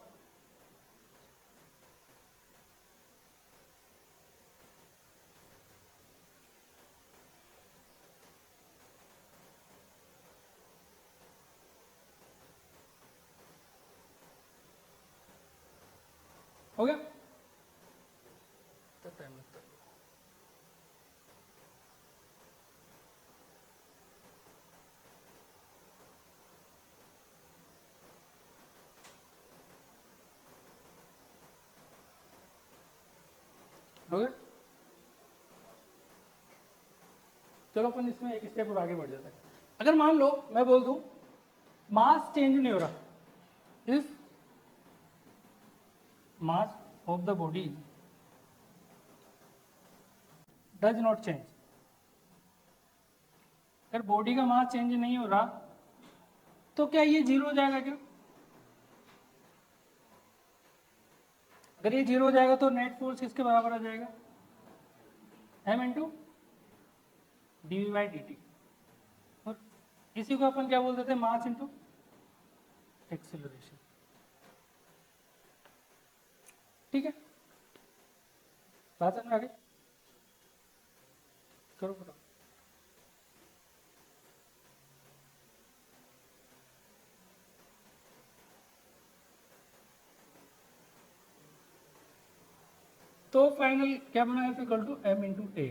हो गया? तो टाइम लगता है, हो गया? चलो अपन इसमें एक स्टेप और आगे बढ़ जाता है। अगर मान लो मैं बोल दूं मास चेंज नहीं हो रहा, if mass of the body does not change, अगर बॉडी का मास चेंज नहीं हो रहा तो क्या ये जीरो हो जाएगा क्या? अगर ये जीरो हो जाएगा तो नेट फोर्स किसके बराबर आ जाएगा, M into D V by D T, और इसी को अपन क्या बोलते थे, मास इंटू एक्सेलरेशन, ठीक है। बात समझ में आ गई? करो करो, तो फाइनल क्या बना, F equal to M into A.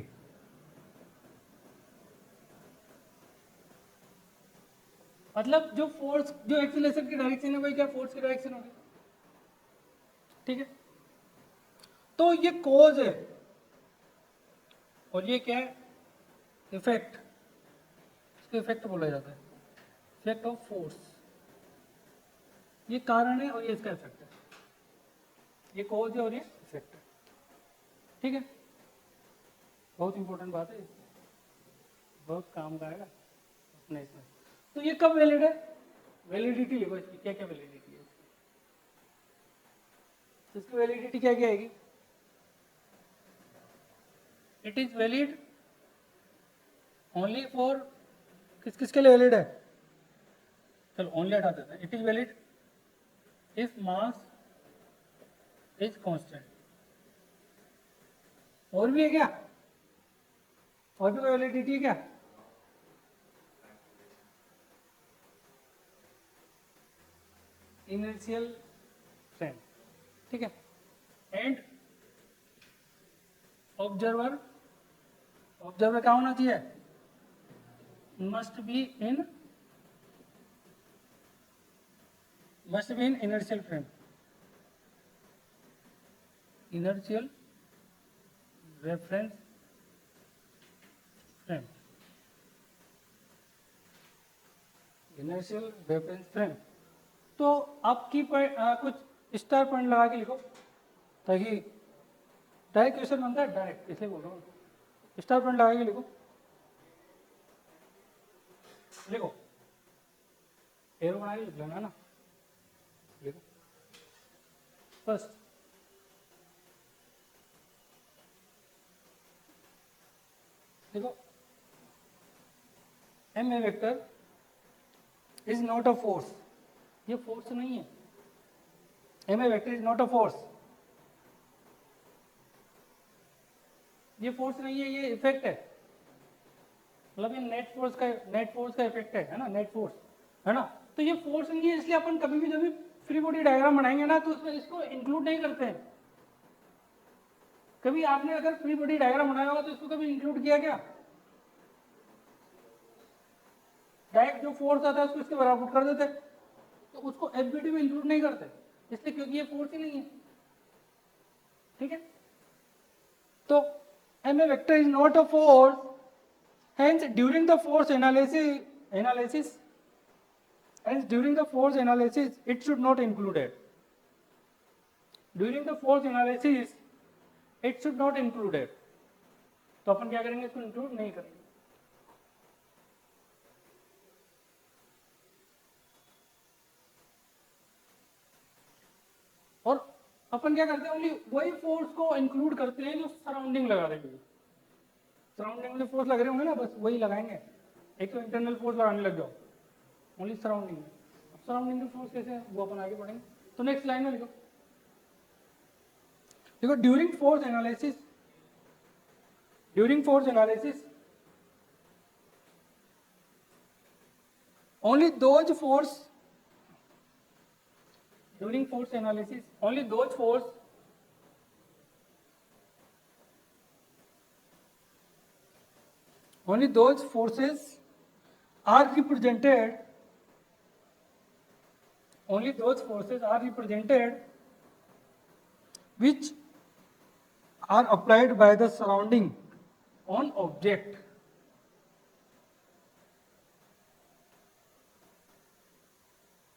मतलब जो फोर्स, जो एक्सेलरेशन की डायरेक्शन है वही क्या फोर्स की डायरेक्शन होगी, ठीक है। तो ये कॉज है और ये क्या है, इफेक्ट, इसको इफेक्ट बोला जाता है, इफेक्ट ऑफ फोर्स, ये कारण है और ये इसका इफेक्ट है, ये कॉज है और ये इफेक्ट है, ठीक है। बहुत इंपॉर्टेंट बात है, बहुत काम का आएगा अपने इसमें। तो ये कब वैलिड है, वैलिडिटी लिखो इसकी, क्या क्या वैलिडिटी है इसकी। तो इसकी वैलिडिटी क्या क्या आएगी? It is valid only for, किस किस के लिए वैलिड है? चलो ओनली हटा देते हैं। It is valid if mass is constant. और भी है क्या? और भी कोई वैलिडिटी है क्या? इनर्शियल फ्रेम, ठीक है। एंड ऑब्जर्वर, ऑब्जर्वर क्या होना चाहिए? Must be in inertial frame, inertial reference frame, inertial reference frame. तो आपकी कुछ स्टार पॉइंट लगा के लिखो, ताकि डायरेक्ट क्वेश्चन बनता है, डायरेक्ट इसलिए बोल रहा हूँ। स्टार पॉइंट लगा के लिखो, लिखो, एरो बना के लिख लेना ना, लिखो। फर्स्ट, देखो M A vector is not a force, ये फोर्स नहीं है। M A vector is not a force, ये फोर्स नहीं है, ये इफेक्ट है। मतलब ये नेट फोर्स का इफेक्ट है ना, नेट फोर्स है ना। तो ये फोर्स नहीं है, इसलिए अपन कभी भी जब भी फ्री बॉडी डायग्राम बनाएंगे ना, तो उसमें इसको इंक्लूड नहीं करते हैं। कभी आपने अगर फ्री बॉडी डायग्राम बनाया होगा तो इसको कभी इंक्लूड किया क्या? डायरेक्ट जो फोर्स आता है उसको इसके बराबर कर देते, तो उसको एफबीडी में इंक्लूड नहीं करते, इसलिए क्योंकि ये फोर्स ही नहीं है, ठीक है। तो M A vector is not a force, hence during the force analysis it should not included, during the force analysis it should not included। तो अपन क्या करेंगे, इसको इंक्लूड नहीं करेंगे। और अपन क्या करते हैं, ओनली वही फोर्स को इंक्लूड करते हैं जो सराउंडिंग लगा देंगे। सराउंडिंग में फोर्स लग रहे होंगे ना, बस वही लगाएंगे। एक तो इंटरनल फोर्स लगाने लग जाओ ओनली सराउंडिंग में। अब सराउंडिंग की फोर्स कैसे है वो अपन आगे पढ़ेंगे। तो नेक्स्ट लाइन में लिखो, देखो during force analysis only those force during force analysis only those forces are represented, only those forces are represented which are applied by the surrounding on object,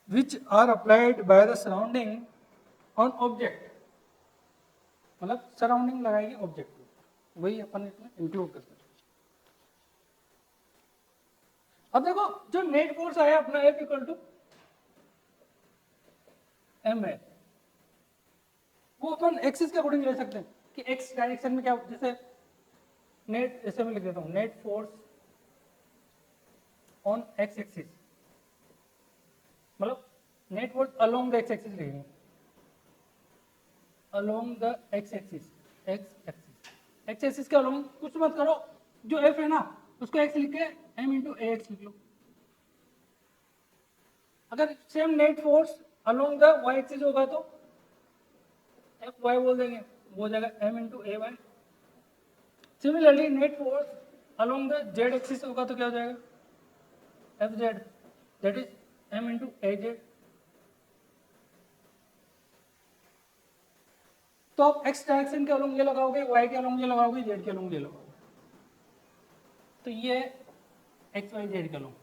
which are applied by the surrounding on object। मतलब surrounding लगाएगी object को, वही अपन इसमें include करते हैं। अब देखो जो नेट फोर्स आया अपना F इक्वल टू एम है, वो अपन एक्सिस के अकॉर्डिंग ले सकते हैं कि एक्स डायरेक्शन में क्या, जैसे नेट, ऐसे में लिख देता हूं, net force on X axis, मतलब net force along the X axis लिखेंगे, along the X axis, X axis के अलोंग कुछ मत करो, जो एफ है ना उसको एक्स लिख के एम इंटू ए एक्स लिख लो। अगर same net force along the Y axis होगा तो एफ वाई बोल देंगे, वो हो जाएगा M into A Y. Similarly net force along the Z axis होगा तो क्या हो जाएगा, F Z, that is M into A Z. तो आप एक्स डायरेक्शन के अलोंग ये लगाओगे, वाई के अलोंग ये लगाओगे, जेड के अलोंग ये लगाओगे, तो ये एक्स वाई जेड के अलोंग।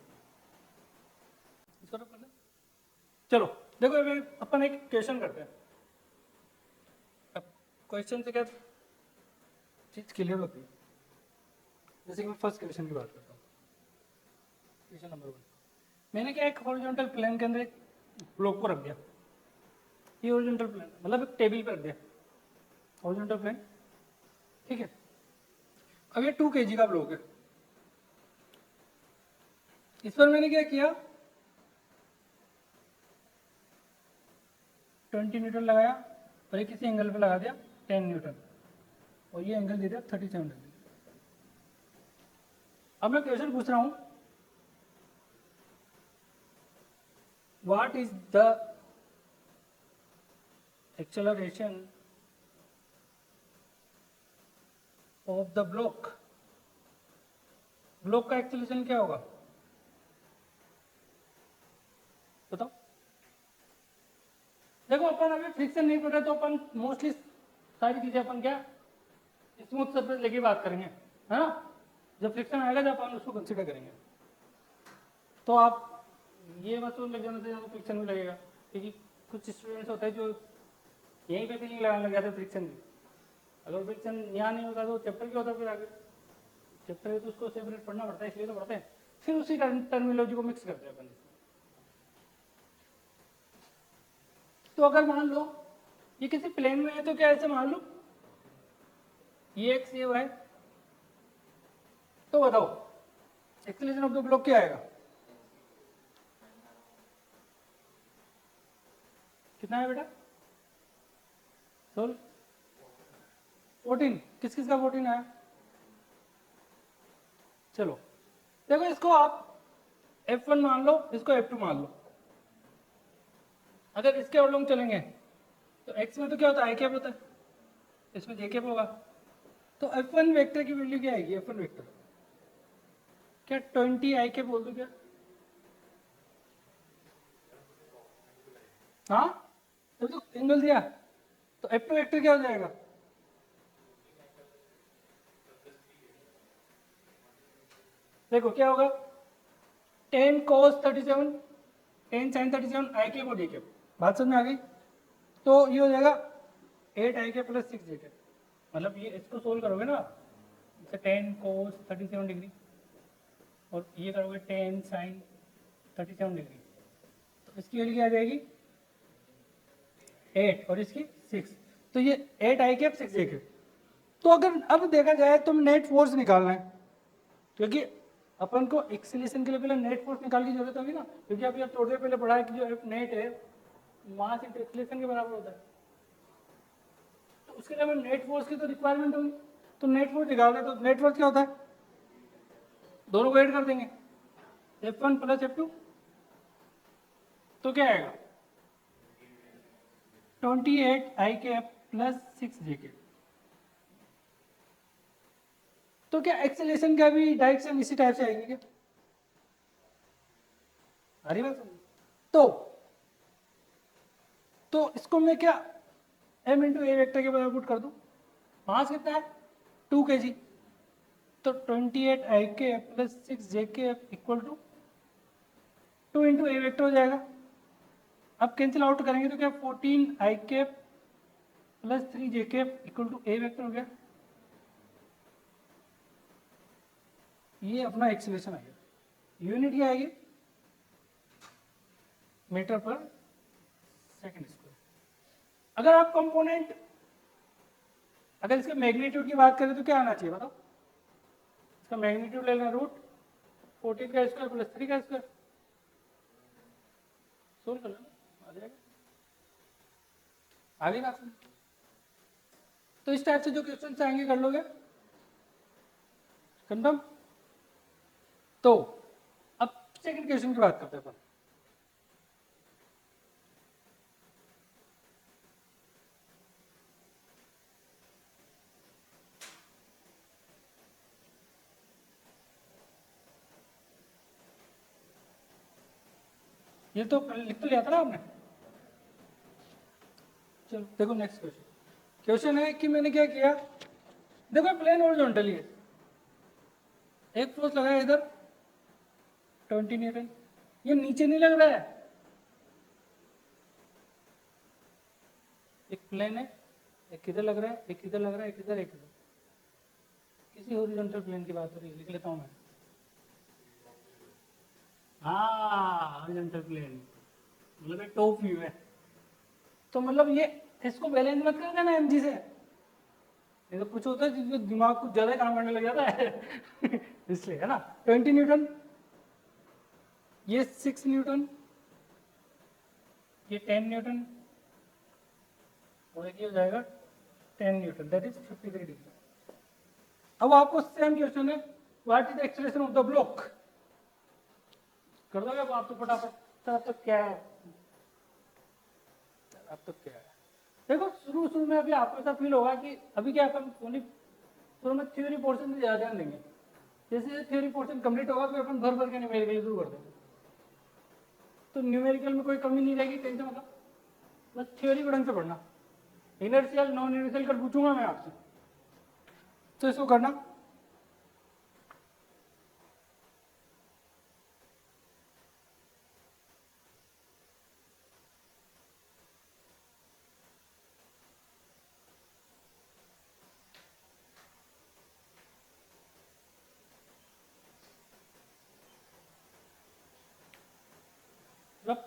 चलो देखो अभी अपन एक क्वेश्चन करते हैं। अब क्वेश्चन से क्या चीज क्लियर होती है, जैसे कि मैं फर्स्ट क्वेश्चन की बात करता हूँ, क्वेश्चन नंबर 1। मैंने क्या एक हॉरिजॉन्टल प्लेन के अंदर एक ब्लॉक को रख दिया, ये हॉरिजॉन्टल प्लेन मतलब एक टेबल पे रख दिया हॉरिजॉन्टल प्लेन, ठीक है। अब ये 2 kg का ब्लॉक है, इस पर मैंने क्या किया 20 न्यूटन लगाया और ये किसी एंगल पे लगा दिया 10 न्यूटन और ये एंगल दे दिया 37 डिग्री। अब मैं क्वेश्चन पूछ रहा हूं what is the acceleration of the block, block का एक्सेलरेशन क्या होगा बताओ। देखो अपन अभी फ्रिक्शन नहीं पढ़ रहे तो अपन मोस्टली सारी चीजें अपन क्या स्मूथ सरफेस लेके बात करेंगे, है ना। जब फ्रिक्शन आएगा जब अपन उसको कंसीडर करेंगे तो आप ये मत लग जाना चाहिए फ्रिक्शन भी लगेगा, क्योंकि कुछ स्टूडेंट्स होते हैं जो यहीं पे फीलिंग लगाने लग जाते फ्रिक्शन की। अगर फ्रिक्शन यहाँ नहीं होता तो चैप्टर क्या होता फिर आगे, चैप्टर है तो उसको सेपरेट पढ़ना पड़ता है, इसलिए तो पढ़ते हैं, फिर उसी टर्मिनोलॉजी को मिक्स करते हैं अपन। तो अगर मान लो ये किसी प्लेन में है तो क्या ऐसे मान लो ये एक्स ये वाई, तो बताओ एक्सेलरेशन ऑफ द ब्लॉक क्या आएगा, कितना है बेटा सोल 14, किस किस का 14 आया। चलो देखो इसको आप F1 मान लो, इसको F2 मान लो। अगर इसके और लॉन्ग चलेंगे तो x में तो क्या होता है आई कैप होता है, इसमें जे कैप होगा, तो F1 वेक्टर की वैल्यू क्या आएगी, F1 वेक्टर क्या 20 आई कैप बोल दो क्या, हाँ तो एंगल दिया तो F2 वेक्टर क्या हो जाएगा, देखो क्या होगा 10 cos 37 10 sin 37 आई कैप और जे कैप, बात समझ में आ गई। तो ये हो जाएगा 8 आई कैप प्लस 6 जे कैप, मतलब ये इसको सोल्व करोगे ना जैसे 10 cos 37 डिग्री और ये करोगे 10 sin 37 डिग्री, तो इसकी वैल्यू क्या आ जाएगी 8 और इसकी 6, तो ये 8 आई कैप 6 जे कैप। तो अगर अब देखा जाए तो नेट फोर्स निकालना है, क्योंकि अपन को एक्सीलरेशन के लिए पहले नेट फोर्स निकाल की जरूरत होगी ना, क्योंकि अभी आप थोड़ी देर पहले पढ़ा है कि जो नेट है मास इंटू एक्सीलरेशन के बराबर होता है, तो उसके लिए हमें नेट फोर्स की तो रिक्वायरमेंट होगी। तो नेट फोर्स निकाल रहे तो नेट फोर्स क्या होता है, दोनों को ऐड कर देंगे F1 प्लस F2, तो क्या आएगा 28 आई कैप प्लस 6 जे कैप। तो क्या एक्सेलरेशन का भी डायरेक्शन इसी टाइप से आएगी क्या, अरे बात तो इसको मैं क्या m इंटू ए वेक्टर के बराबर पुट कर दूं, मास कितना है 2 kg, तो 28 आई के plus 6 J K equal to 2 into A vector हो जाएगा। अब कैंसिल आउट करेंगे तो क्या 14 आई के plus 3 J K equal to A vector हो गया, ये अपना एक्सेलरेशन आएगा। यूनिट क्या आएगी मीटर पर सेकंड स्क्वायर। अगर आप कंपोनेंट अगर इसके मैग्नीट्यूड की बात करें तो क्या आना चाहिए बताओ, इसका मैग्नीट्यूड ले लेना रूट 14 का स्क्वायर प्लस 3 का स्क्वायर, सोल्व कर लेना आ जाएगा, आगे बात। तो इस टाइप से जो क्वेश्चन आएंगे कर लोगे कंफर्म। तो अब सेकंड क्वेश्चन की बात करते हैं अपन, ये तो लिख तो लिया था ना आपने। चलो देखो नेक्स्ट क्वेश्चन, क्वेश्चन है कि मैंने क्या किया, देखो प्लेन हॉरिजॉन्टली है, एक फोर्स लगा है इधर 20 न्यूटन, ये नीचे नहीं लग रहा है, एक प्लेन है, एक किधर लग रहा है, एक किधर लग रहा है, एक किधर, एक किधर, किसी हॉरिजॉन्टल प्लेन की बात हो रही है, लिख लेता हूं मैं। हाँ हॉरिजॉन्टल प्लेन, मतलब एक टॉप व्यू है। तो मतलब ये इसको बैलेंस मत कर देना एमजी से, ये तो कुछ होता है जिसमें दिमाग कुछ ज्यादा काम करने लग जाता है इसलिए है ना। 20 न्यूटन, ये 6 न्यूटन, ये 10 न्यूटन, और ये हो जाएगा 10 न्यूटन, दैट इज 53 डिग्री। अब आपको सेम क्वेश्चन है, what is the acceleration of the block, कर दोगे अब आप तो फटाफट। सर अब तक क्या है, अब तक क्या है, देखो शुरू शुरू में अभी आपको ऐसा फील होगा कि अभी क्या अपन ओनली शुरू में थ्योरी पोर्शन से ज्यादा ध्यान देंगे, जैसे थ्योरी पोर्शन कंप्लीट होगा तो अपन भर भर के न्यूमेरिकल शुरू कर देंगे, तो न्यूमेरिकल में कोई कमी नहीं रहेगी, टेंशन मतलब, बस थ्योरी को ढंग से पढ़ना। इनर्शियल नॉन इनर्शियल कर पूछूंगा मैं आपसे, तो इसको करना। जब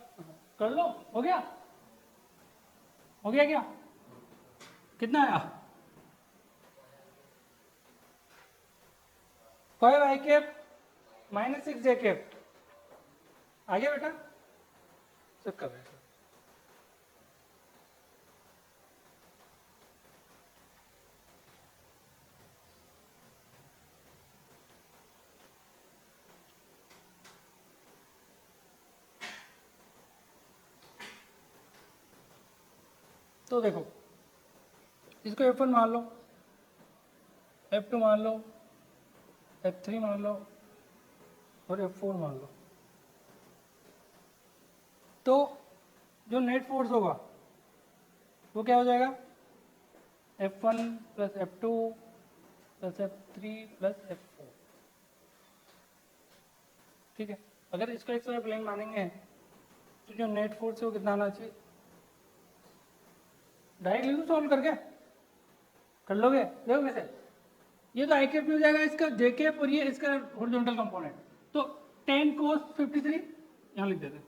कर लो, हो गया, हो गया क्या, कितना आया, 5 आई कैप माइनस 6 जे कैप आ गया बेटा, चेक कर रहे हैं। तो देखो इसको F1 मान लो, F2 मान लो, F3 मान लो और F4 मान लो, तो जो नेट फोर्स होगा वो क्या हो जाएगा, F1 plus F2 plus F3 plus F4, ठीक है। अगर इसको एक्स वाई प्लेन मानेंगे तो जो नेट फोर्स है वो कितना आना चाहिए, डायरेक्ट लिखो सॉल्व करके, कर लोगे, देखो कैसे, ये तो आई कैप हो जाएगा इसका जे कैप और ये इसका हॉरिजॉन्टल कंपोनेंट, तो 10 cos 53 यहाँ लिख देते हैं,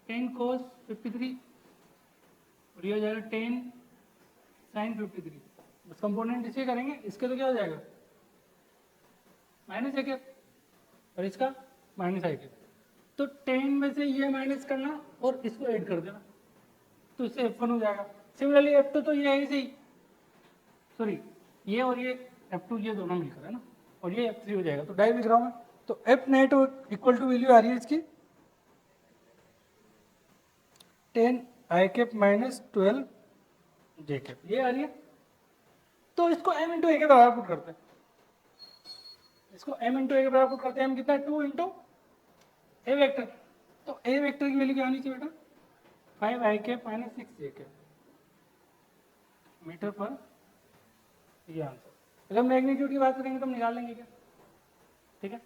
10 cos 53 और ये हो जाएगा 10 sin 53, बस कंपोनेंट इसे करेंगे, इसके तो क्या हो जाएगा माइनस ए कैप और इसका माइनस आई कैप, तो 10 में से ये माइनस करना और इसको ऐड कर देना, तो इससे F1 हो जाएगा। सिमिलरली F2 तो ये है ही, सॉरी ये और ये F2 ये दोनों मिलकर है ना, और ये F3 हो जाएगा, तो डायरेक्ट लिख रहा हूँ मैं, तो F net equal to value आ रही है इसकी 10 I cap minus 12 J cap, ये आ रही है। तो इसको m इंटू ए के बराबर पुट करते हैं, इसको m इंटू ए के बराबर पुट करते हैं, m कितना है 2 इंटू ए वेक्टर, तो ए वेक्टर की वैल्यू क्या आनी चाहिए बेटा 5 आई कैप माइनस 6 जे कैप मीटर पर, ये आंसर। अगर मैग्नीट्यूड की बात करेंगे तो हम निकाल लेंगे क्या, ठीक है।